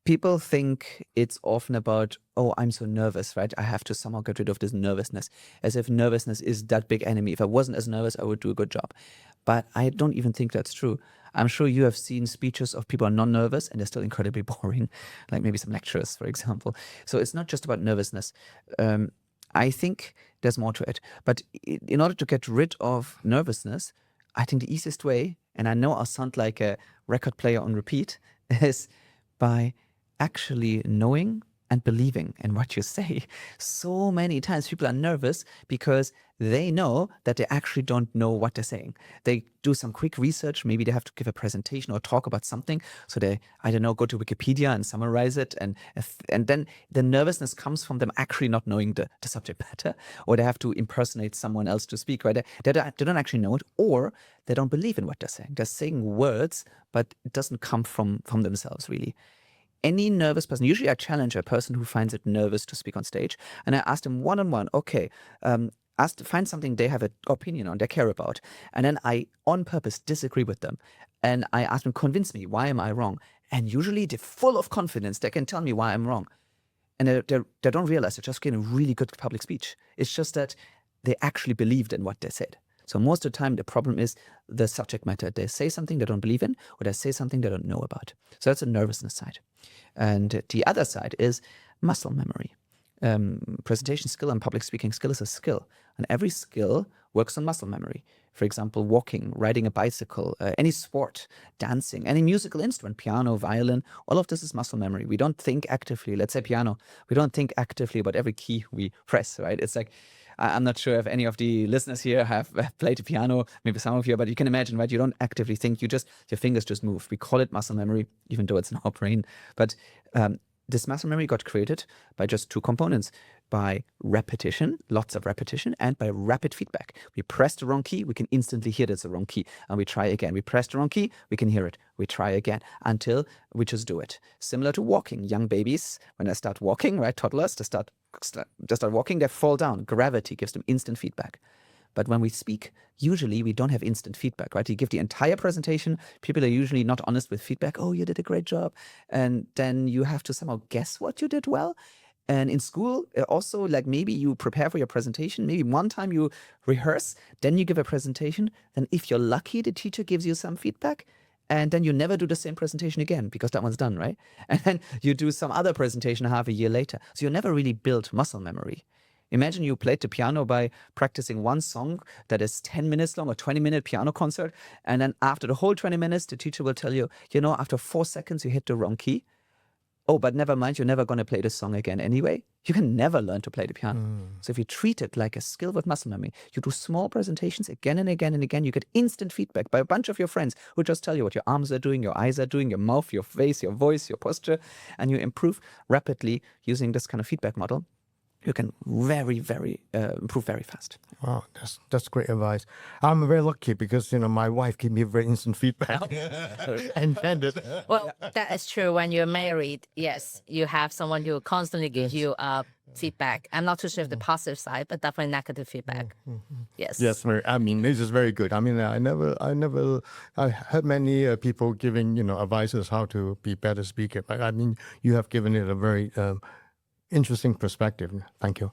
people think it's often about, oh, I'm so nervous, right? I have to somehow get rid of this nervousness, as if nervousness is that big enemy. If I wasn't as nervous, I would do a good job. But I don't even think that's true. I'm sure you have seen speeches of people who are non-nervous and they're still incredibly boring, like maybe some lecturers, for example. So it's not just about nervousness. I think there's more to it. But in order to get rid of nervousness, I think the easiest way, and I know I'll sound like a record player on repeat, is by actually knowing and believing in what you say. So many times people are nervous because they know that they actually don't know what they're saying. They do some quick research. Maybe they have to give a presentation or talk about something. So they, I don't know, go to Wikipedia and summarize it. And then the nervousness comes from them actually not knowing the subject matter, or they have to impersonate someone else to speak, right? They don't actually know it, or they don't believe in what they're saying. They're saying words, but it doesn't come from themselves, really. Any nervous person, usually I challenge a person who finds it nervous to speak on stage, and I ask them one-on-one, okay, find something they have an opinion on, they care about, and then I, on purpose, disagree with them, and I ask them, convince me, why am I wrong? And usually they're full of confidence, they can tell me why I'm wrong. And they don't realize they're just getting a really good public speech. It's just that they actually believed in what they said. So most of the time, the problem is the subject matter. They say something they don't believe in, or they say something they don't know about. So that's the nervousness side. And the other side is muscle memory. Presentation skill and public speaking skill is a skill. And every skill works on muscle memory. For example, walking, riding a bicycle, any sport, dancing, any musical instrument, piano, violin, all of this is muscle memory. We don't think actively. Let's say piano. We don't think actively about every key we press, right? It's like, I'm not sure if any of the listeners here have played the piano, maybe some of you, but you can imagine, right? You don't actively think, your fingers just move. We call it muscle memory, even though it's in our brain. But this muscle memory got created by just two components, by repetition, lots of repetition, and by rapid feedback. We press the wrong key, we can instantly hear that's the wrong key, and we try again. We press the wrong key, we can hear it. We try again until we just do it. Similar to walking. Young babies, when they start walking, right, toddlers, they start walking, they fall down. Gravity gives them instant feedback. But when we speak, usually we don't have instant feedback, right? You give the entire presentation, people are usually not honest with feedback. Oh, you did a great job. And then you have to somehow guess what you did well. And in school, also, like maybe you prepare for your presentation, maybe one time you rehearse, then you give a presentation. Then if you're lucky, the teacher gives you some feedback. And then you never do the same presentation again because that one's done, right? And then you do some other presentation half a year later. So you never really build muscle memory. Imagine you played the piano by practicing one song that is 10 minutes long, or 20-minute piano concert. And then after the whole 20 minutes, the teacher will tell you, after 4 seconds, you hit the wrong key. Oh, but never mind, you're never going to play this song again anyway. You can never learn to play the piano. So if you treat it like a skill with muscle memory, you do small presentations again and again and again, you get instant feedback by a bunch of your friends who just tell you what your arms are doing, your eyes are doing, your mouth, your face, your voice, your posture, and you improve rapidly using this kind of feedback model. You can very, very improve very fast. Wow, that's great advice. I'm very lucky because my wife gave me very instant feedback. And well, that is true. When you're married, yes, you have someone who constantly gives you feedback. I'm not too sure of the positive side, but definitely negative feedback. Yes. Yes, I mean, this is very good. I mean, I heard many people giving advices how to be better speaker, but I mean, you have given it a very interesting perspective. Thank you.